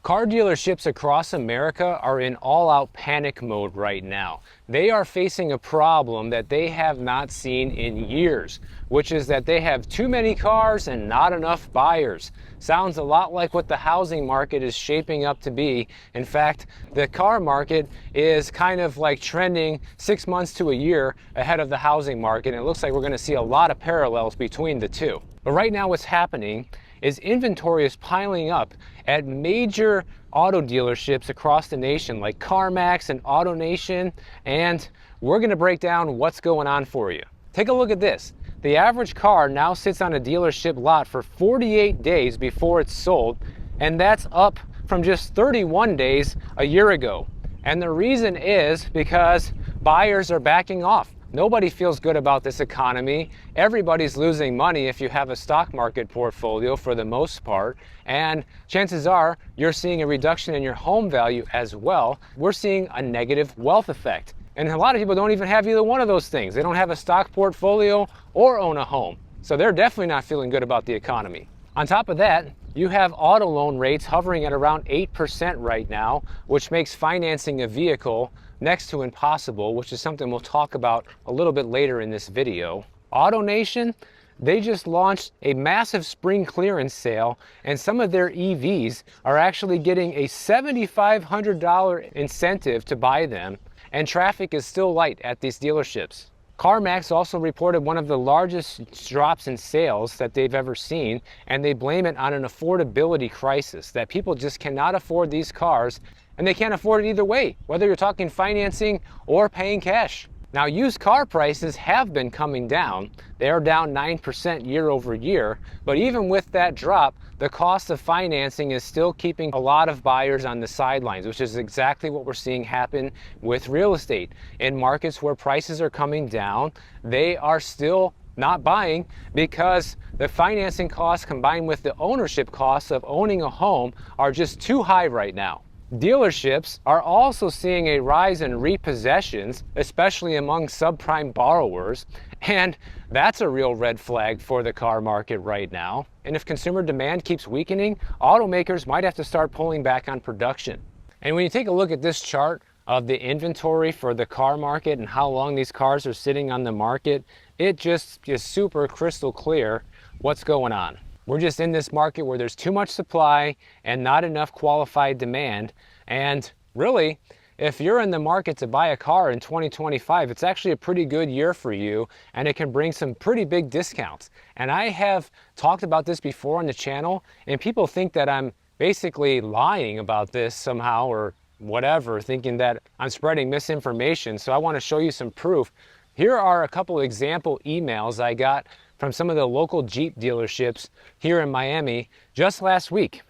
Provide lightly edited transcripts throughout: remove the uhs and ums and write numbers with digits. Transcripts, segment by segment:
Car dealerships across America are in all-out panic mode right now. They are facing a problem that they have not seen in years, which is that they have too many cars and not enough buyers. Sounds a lot like what the housing market is shaping up to be. In fact, the car market is kind of like trending 6 months to a year ahead of the housing market, and it looks like we're going to see a lot of parallels between the two. But right now what's happening is inventory is piling up at major auto dealerships across the nation like CarMax and AutoNation, and we're going to break down what's going on for you. Take a look at this. The average car now sits on a dealership lot for 48 days before it's sold, and that's up from just 31 days a year ago. And the reason is because buyers are backing off. Nobody feels good about this economy. Everybody's losing money if you have a stock market portfolio for the most part. And chances are you're seeing a reduction in your home value as well. We're seeing a negative wealth effect. And a lot of people don't even have either one of those things. They don't have a stock portfolio or own a home. So they're definitely not feeling good about the economy. On top of that, you have auto loan rates hovering at around 8% right now, which makes financing a vehicle next to impossible, which is something we'll talk about a little bit later in this video. AutoNation, they just launched a massive spring clearance sale, and some of their EVs are actually getting a $7,500 incentive to buy them, and traffic is still light at these dealerships. CarMax also reported one of the largest drops in sales that they've ever seen, and they blame it on an affordability crisis, that people just cannot afford these cars, and they can't afford it either way, whether you're talking financing or paying cash. Now, used car prices have been coming down. They are down 9% year over year, but even with that drop, the cost of financing is still keeping a lot of buyers on the sidelines, which is exactly what we're seeing happen with real estate. In markets where prices are coming down, they are still not buying because the financing costs combined with the ownership costs of owning a home are just too high right now. Dealerships are also seeing a rise in repossessions, especially among subprime borrowers, and that's a real red flag for the car market right now. And if consumer demand keeps weakening, automakers might have to start pulling back on production. And when you take a look at this chart of the inventory for the car market and how long these cars are sitting on the market, it just is super crystal clear what's going on. We're just in this market where there's too much supply and not enough qualified demand. And really, if you're in the market to buy a car in 2025, it's actually a pretty good year for you, and it can bring some pretty big discounts. And I have talked about this before on the channel, and people think that I'm basically lying about this somehow or whatever, thinking that I'm spreading misinformation. So I want to show you some proof. Here are a couple example emails I got from some of the local Jeep dealerships here in Miami just last week.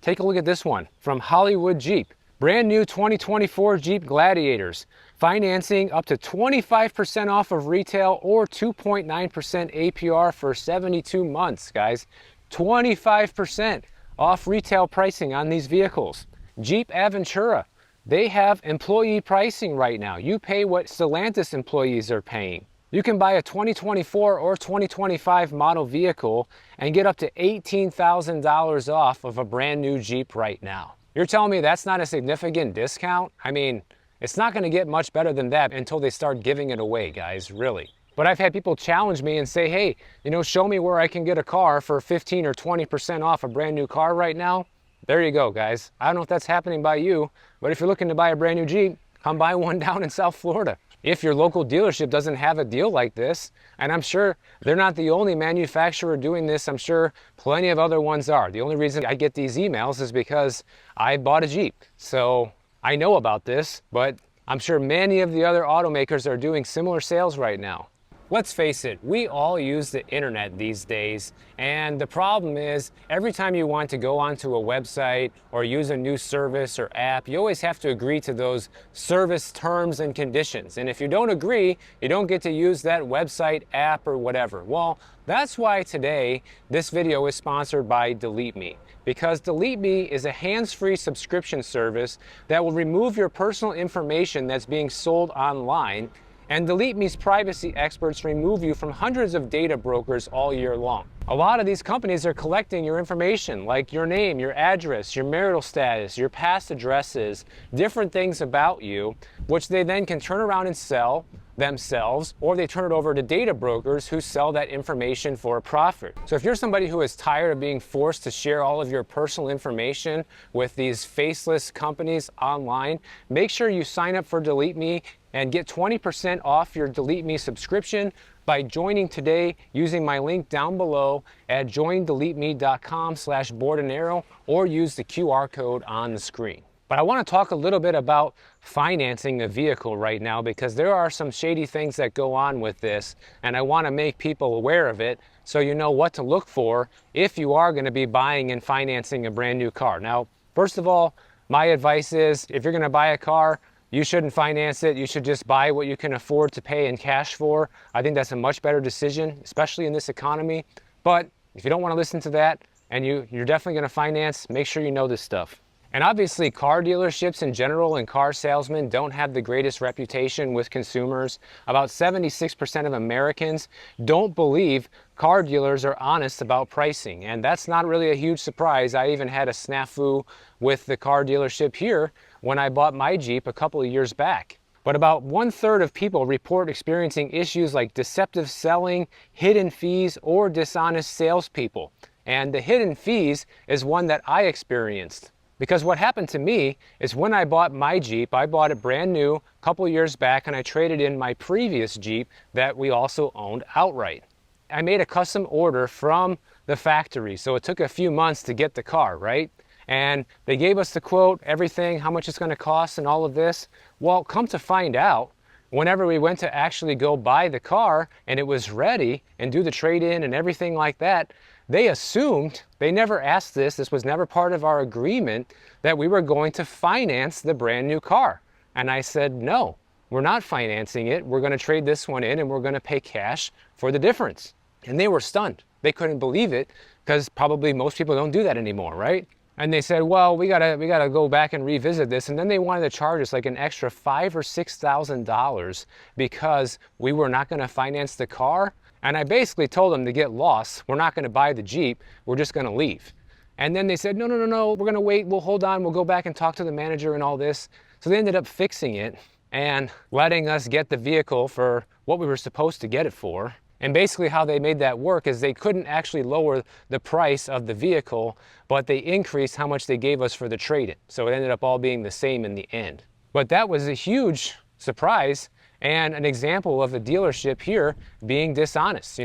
Take a look at this one from Hollywood Jeep. Brand new 2024 Jeep Gladiators. Financing up to 25% off of retail or 2.9% APR for 72 months, guys. 25% off retail pricing on these vehicles. Jeep Aventura. They have employee pricing right now. You pay what Stellantis employees are paying. You can buy a 2024 or 2025 model vehicle and get up to $18,000 off of a brand new Jeep right now. You're telling me that's not a significant discount? I mean, it's not going to get much better than that until they start giving it away, guys, really. But I've had people challenge me and say, hey, show me where I can get a car for 15 or 20% off a brand new car right now. There you go, guys. I don't know if that's happening by you, but if you're looking to buy a brand new Jeep, come buy one down in South Florida. If your local dealership doesn't have a deal like this, and I'm sure they're not the only manufacturer doing this, I'm sure plenty of other ones are. The only reason I get these emails is because I bought a Jeep. So I know about this, but I'm sure many of the other automakers are doing similar sales right now. Let's face it, we all use the internet these days, and the problem is every time you want to go onto a website or use a new service or app, you always have to agree to those service terms and conditions. And if you don't agree, you don't get to use that website, app, or whatever. Well, that's why today this video is sponsored by Delete Me. Because Delete Me is a hands-free subscription service that will remove your personal information that's being sold online, and Delete Me's privacy experts remove you from hundreds of data brokers all year long. A lot of these companies are collecting your information, like your name, your address, your marital status, your past addresses, different things about you, which they then can turn around and sell themselves, or they turn it over to data brokers who sell that information for a profit. So if you're somebody who is tired of being forced to share all of your personal information with these faceless companies online, make sure you sign up for Delete Me and get 20% off your Delete Me subscription by joining today using my link down below at joindeleteme.com/boardinarrow, or use the QR code on the screen. But I want to talk a little bit about financing a vehicle right now, because there are some shady things that go on with this, and I want to make people aware of it so you know what to look for if you are going to be buying and financing a brand new car. Now, first of all, my advice is if you're going to buy a car, you shouldn't finance it. You should just buy what you can afford to pay in cash for. I think that's a much better decision, especially in this economy. But if you don't want to listen to that and you're definitely going to finance, make sure you know this stuff. And obviously, car dealerships in general and car salesmen don't have the greatest reputation with consumers. About 76% of Americans don't believe car dealers are honest about pricing. And that's not really a huge surprise. I even had a snafu with the car dealership here when I bought my Jeep a couple of years back. But about 1/3 of people report experiencing issues like deceptive selling, hidden fees, or dishonest salespeople. And the hidden fees is one that I experienced. Because what happened to me is when I bought my Jeep, I bought it brand new a couple years back, and I traded in my previous Jeep that we also owned outright. I made a custom order from the factory, so it took a few months to get the car, right? And they gave us the quote, everything, how much it's going to cost and all of this. Well, come to find out, whenever we went to actually go buy the car and it was ready and do the trade-in and everything like that, they assumed, they never asked this was never part of our agreement, that we were going to finance the brand new car. And I said, no, we're not financing it. We're going to trade this one in and we're going to pay cash for the difference. And they were stunned. They couldn't believe it, because probably most people don't do that anymore, right? And they said, well, we gotta go back and revisit this. And then they wanted to charge us like an extra $5,000 or $6,000 because we were not going to finance the car. And I basically told them to get lost. We're not going to buy the Jeep. We're just going to leave. And then they said, no, we're going to wait. We'll hold on. We'll go back and talk to the manager and all this. So they ended up fixing it and letting us get the vehicle for what we were supposed to get it for. And basically how they made that work is they couldn't actually lower the price of the vehicle, but they increased how much they gave us for the trade-in. So it ended up all being the same in the end. But that was a huge surprise and an example of a dealership here being dishonest,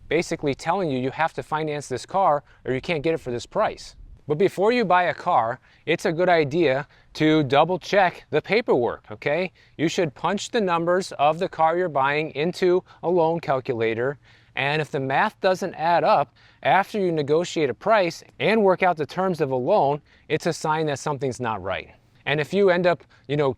basically telling you have to finance this car or you can't get it for this price. But before you buy a car, it's a good idea to double check the paperwork, okay? You should punch the numbers of the car you're buying into a loan calculator, and if the math doesn't add up after you negotiate a price and work out the terms of a loan, it's a sign that something's not right. And if you end up,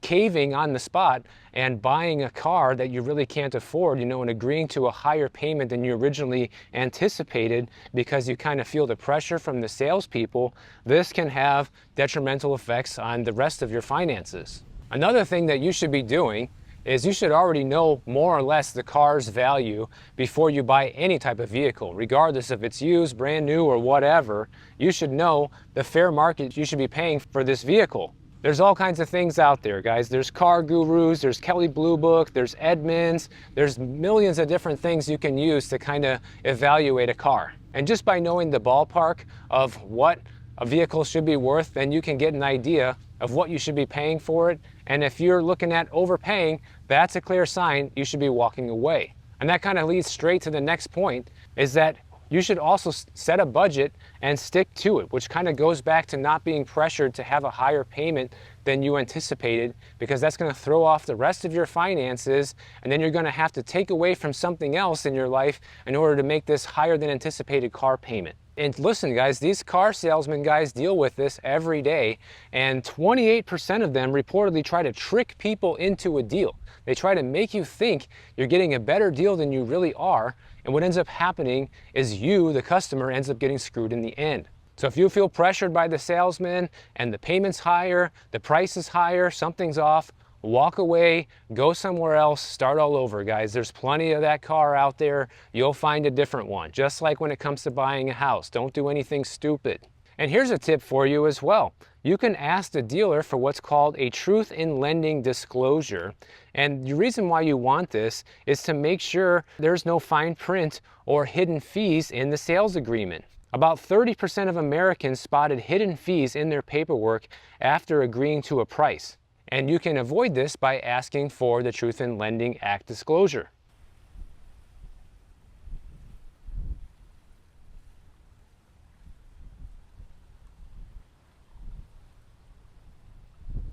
caving on the spot and buying a car that you really can't afford, and agreeing to a higher payment than you originally anticipated because you kind of feel the pressure from the salespeople, this can have detrimental effects on the rest of your finances. Another thing that you should be doing is you should already know more or less the car's value before you buy any type of vehicle, regardless if it's used, brand new, or whatever. You should know the fair market you should be paying for this vehicle. There's all kinds of things out there, guys. There's Car Gurus, there's Kelley Blue Book, there's Edmunds, there's millions of different things you can use to kind of evaluate a car. And just by knowing the ballpark of what a vehicle should be worth, then you can get an idea of what you should be paying for it. And if you're looking at overpaying, that's a clear sign you should be walking away. And that kind of leads straight to the next point, is that you should also set a budget and stick to it, which kind of goes back to not being pressured to have a higher payment than you anticipated, because that's going to throw off the rest of your finances, and then you're going to have to take away from something else in your life in order to make this higher than anticipated car payment. And listen, guys, these car salesmen guys deal with this every day, and 28% of them reportedly try to trick people into a deal. They try to make you think you're getting a better deal than you really are, and what ends up happening is you, the customer, ends up getting screwed in the end. So if you feel pressured by the salesman and the payment's higher, the price is higher, something's off, walk away, go somewhere else, start all over, guys. There's plenty of that car out there. You'll find a different one. Just like when it comes to buying a house, don't do anything stupid. And here's a tip for you as well. You can ask the dealer for what's called a truth in lending disclosure. And the reason why you want this is to make sure there's no fine print or hidden fees in the sales agreement. About 30% of Americans spotted hidden fees in their paperwork after agreeing to a price. And you can avoid this by asking for the Truth in Lending Act disclosure.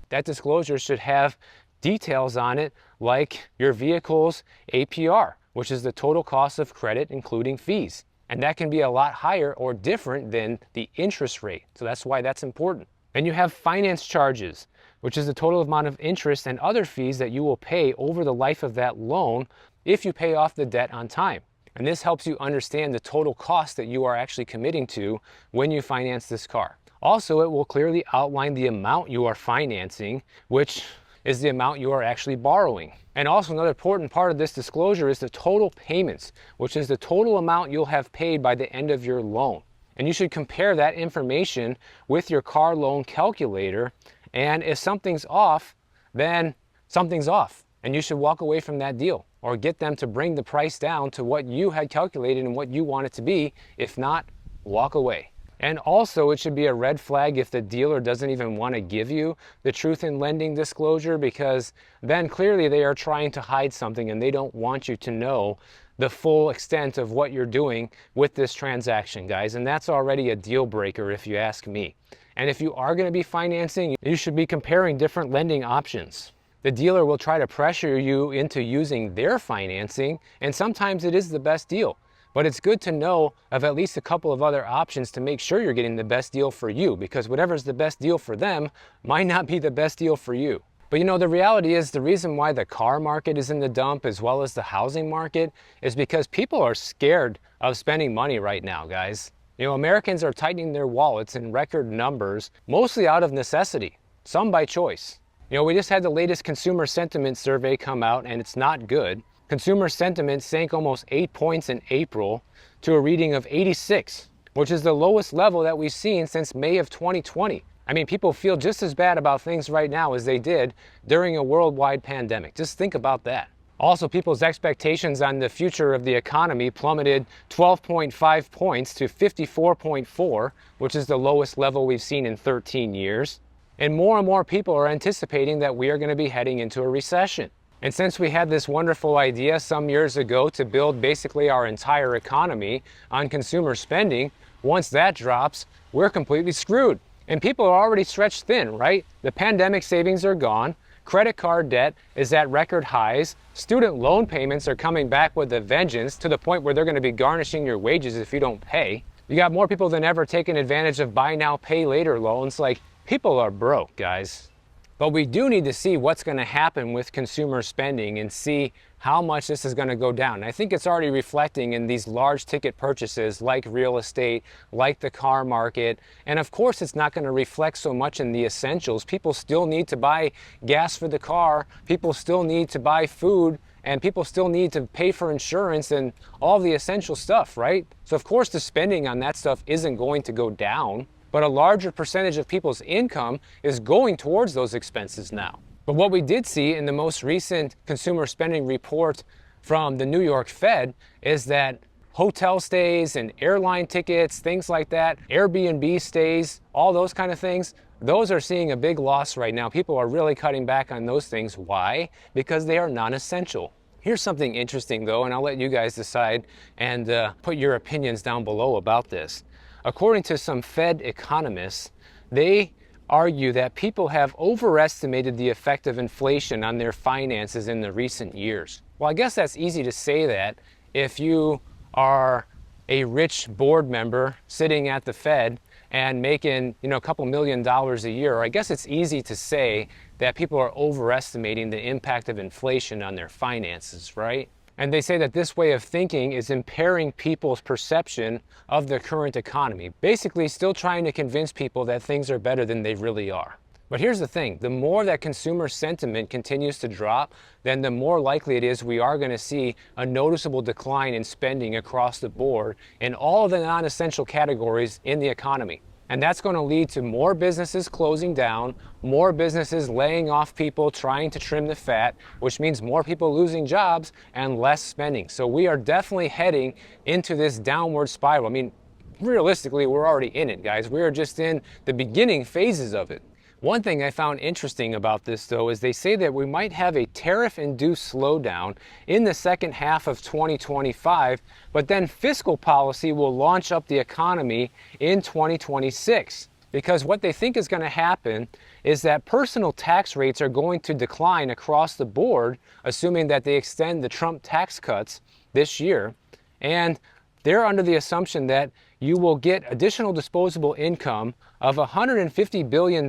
That disclosure should have details on it like your vehicle's APR, which is the total cost of credit including fees. And that can be a lot higher or different than the interest rate. So that's why that's important. And you have finance charges, which is the total amount of interest and other fees that you will pay over the life of that loan if you pay off the debt on time. And this helps you understand the total cost that you are actually committing to when you finance this car. Also, it will clearly outline the amount you are financing, which is the amount you are actually borrowing. And also another important part of this disclosure is the total payments, which is the total amount you'll have paid by the end of your loan. And you should compare that information with your car loan calculator. And if something's off, then something's off. And you should walk away from that deal or get them to bring the price down to what you had calculated and what you want it to be. If not, walk away. And also, it should be a red flag if the dealer doesn't even want to give you the truth in lending disclosure, because then clearly they are trying to hide something and they don't want you to know the full extent of what you're doing with this transaction, guys. And that's already a deal breaker if you ask me. And if you are going to be financing, you should be comparing different lending options. The dealer will try to pressure you into using their financing, and sometimes it is the best deal. But it's good to know of at least a couple of other options to make sure you're getting the best deal for you, because whatever's the best deal for them might not be the best deal for you. But you know, the reality is the reason why the car market is in the dump as well as the housing market is because people are scared of spending money right now, guys. You know, Americans are tightening their wallets in record numbers, mostly out of necessity, some by choice. You know, we just had the latest consumer sentiment survey come out and it's not good. Consumer sentiment sank almost 8 points in April to a reading of 86, which is the lowest level that we've seen since May of 2020. I mean, people feel just as bad about things right now as they did during a worldwide pandemic. Just think about that. Also, people's expectations on the future of the economy plummeted 12.5 points to 54.4, which is the lowest level we've seen in 13 years. And more people are anticipating that we are going to be heading into a recession. And since we had this wonderful idea some years ago to build basically our entire economy on consumer spending, once that drops, we're completely screwed. And people are already stretched thin, right? The pandemic savings are gone. Credit card debt is at record highs. Student loan payments are coming back with a vengeance to the point where they're going to be garnishing your wages if you don't pay. You got more people than ever taking advantage of buy now, pay later loans. Like, people are broke, guys. But we do need to see what's going to happen with consumer spending and see how much this is going to go down. And I think it's already reflecting in these large ticket purchases like real estate, like the car market. And of course, it's not going to reflect so much in the essentials. People still need to buy gas for the car. People still need to buy food. And people still need to pay for insurance and all the essential stuff, right? So of course, the spending on that stuff isn't going to go down. But a larger percentage of people's income is going towards those expenses now. But what we did see in the most recent consumer spending report from the New York Fed is that hotel stays and airline tickets, things like that, Airbnb stays, all those kind of things, those are seeing a big loss right now. People are really cutting back on those things. Why? Because they are non-essential. Here's something interesting though, and I'll let you guys decide and put your opinions down below about this. According to some Fed economists, they argue that people have overestimated the effect of inflation on their finances in the recent years. Well, I guess that's easy to say that if you are a rich board member sitting at the Fed and making, a couple $1 million a year. I guess it's easy to say that people are overestimating the impact of inflation on their finances, right? And they say that this way of thinking is impairing people's perception of the current economy. Basically, still trying to convince people that things are better than they really are. But here's the thing, the more that consumer sentiment continues to drop, then the more likely it is we are going to see a noticeable decline in spending across the board in all of the non-essential categories in the economy. And that's going to lead to more businesses closing down, more businesses laying off people trying to trim the fat, which means more people losing jobs and less spending. So we are definitely heading into this downward spiral. I mean, realistically, we're already in it, guys. We are just in the beginning phases of it. One thing I found interesting about this, though, is they say that we might have a tariff-induced slowdown in the second half of 2025, but then fiscal policy will launch up the economy in 2026. Because what they think is going to happen is that personal tax rates are going to decline across the board, assuming that they extend the Trump tax cuts this year. And they're under the assumption that you will get additional disposable income of $150 billion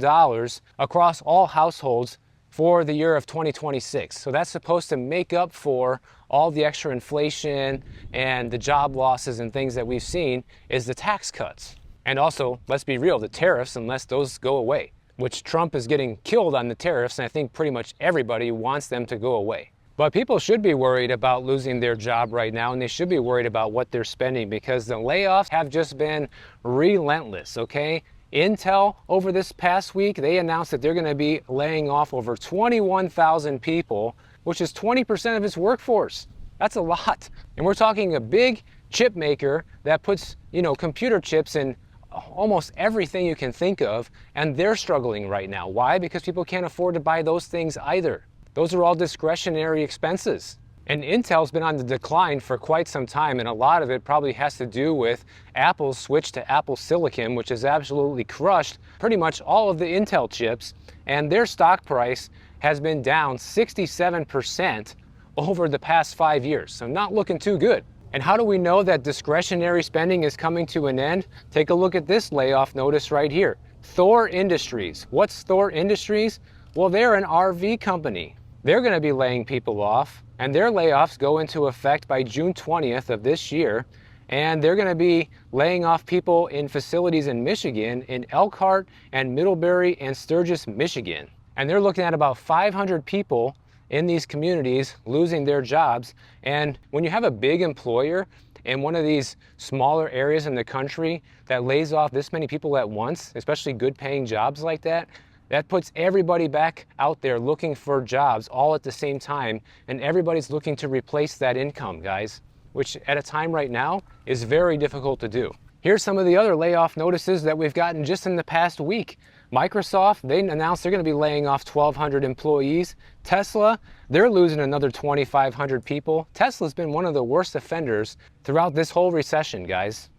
across all households for the year of 2026. So that's supposed to make up for all the extra inflation and the job losses and things that we've seen is the tax cuts. And also, let's be real, the tariffs, unless those go away, which Trump is getting killed on the tariffs, and I think pretty much everybody wants them to go away. But people should be worried about losing their job right now, and they should be worried about what they're spending because the layoffs have just been relentless, okay? Intel, over this past week, they announced that they're going to be laying off over 21,000 people, which is 20% of its workforce. That's a lot. And we're talking a big chip maker that puts, computer chips in almost everything you can think of, and they're struggling right now. Why? Because people can't afford to buy those things either. Those are all discretionary expenses. And Intel's been on the decline for quite some time, and a lot of it probably has to do with Apple's switch to Apple Silicon, which has absolutely crushed pretty much all of the Intel chips, and their stock price has been down 67% over the past 5 years. So not looking too good. And how do we know that discretionary spending is coming to an end? Take a look at this layoff notice right here. Thor Industries. What's Thor Industries? Well, they're an RV company. They're going to be laying people off, and their layoffs go into effect by June 20th of this year, and they're going to be laying off people in facilities in Michigan, in Elkhart and Middlebury and Sturgis, Michigan. And they're looking at about 500 people in these communities losing their jobs. And when you have a big employer in one of these smaller areas in the country that lays off this many people at once, especially good paying jobs like that, that puts everybody back out there looking for jobs all at the same time, and everybody's looking to replace that income, guys, which at a time right now is very difficult to do. Here's some of the other layoff notices that we've gotten just in the past week. Microsoft, they announced they're going to be laying off 1,200 employees. Tesla, they're losing another 2,500 people. Tesla's been one of the worst offenders throughout this whole recession, guys.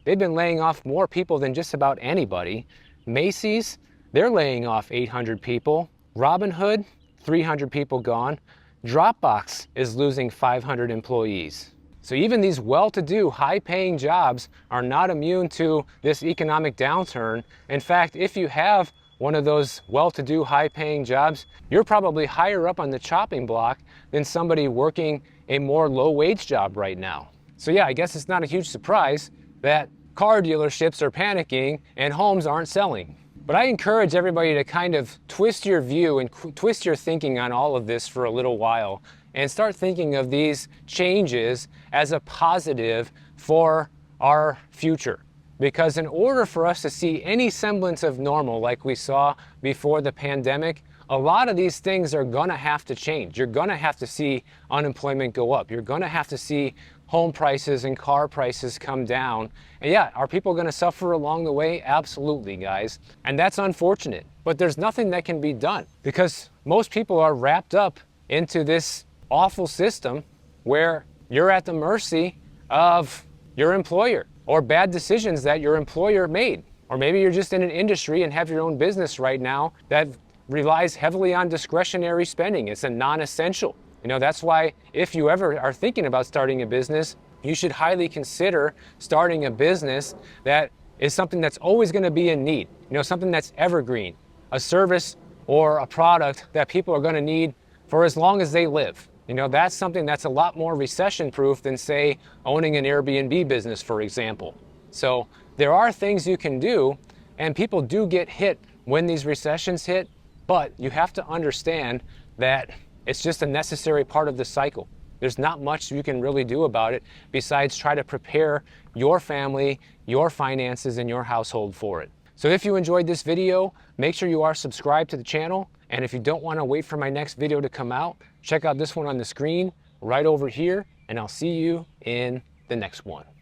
They've been laying off more people than just about anybody. Macy's, they're laying off 800 people. Robinhood, 300 people gone. Dropbox is losing 500 employees. So even these well-to-do, high-paying jobs are not immune to this economic downturn. In fact, if you have one of those well-to-do, high-paying jobs, you're probably higher up on the chopping block than somebody working a more low-wage job right now. So yeah, I guess it's not a huge surprise that car dealerships are panicking and homes aren't selling. But I encourage everybody to kind of twist your view and twist your thinking on all of this for a little while and start thinking of these changes as a positive for our future. Because in order for us to see any semblance of normal like we saw before the pandemic, a lot of these things are gonna have to change. You're gonna have to see unemployment go up. You're gonna have to see home prices and car prices come down. And yeah, are people gonna suffer along the way? Absolutely, guys. And that's unfortunate. But there's nothing that can be done because most people are wrapped up into this awful system where you're at the mercy of your employer or bad decisions that your employer made. Or maybe you're just in an industry and have your own business right now that relies heavily on discretionary spending. It's a non-essential. That's why if you ever are thinking about starting a business, you should highly consider starting a business that is something that's always going to be in need. Something that's evergreen, a service or a product that people are going to need for as long as they live. That's something that's a lot more recession proof than, say, owning an Airbnb business, for example. So there are things you can do, and people do get hit when these recessions hit. But you have to understand that it's just a necessary part of the cycle. There's not much you can really do about it besides try to prepare your family, your finances, and your household for it. So if you enjoyed this video, make sure you are subscribed to the channel. And if you don't want to wait for my next video to come out, check out this one on the screen right over here, and I'll see you in the next one.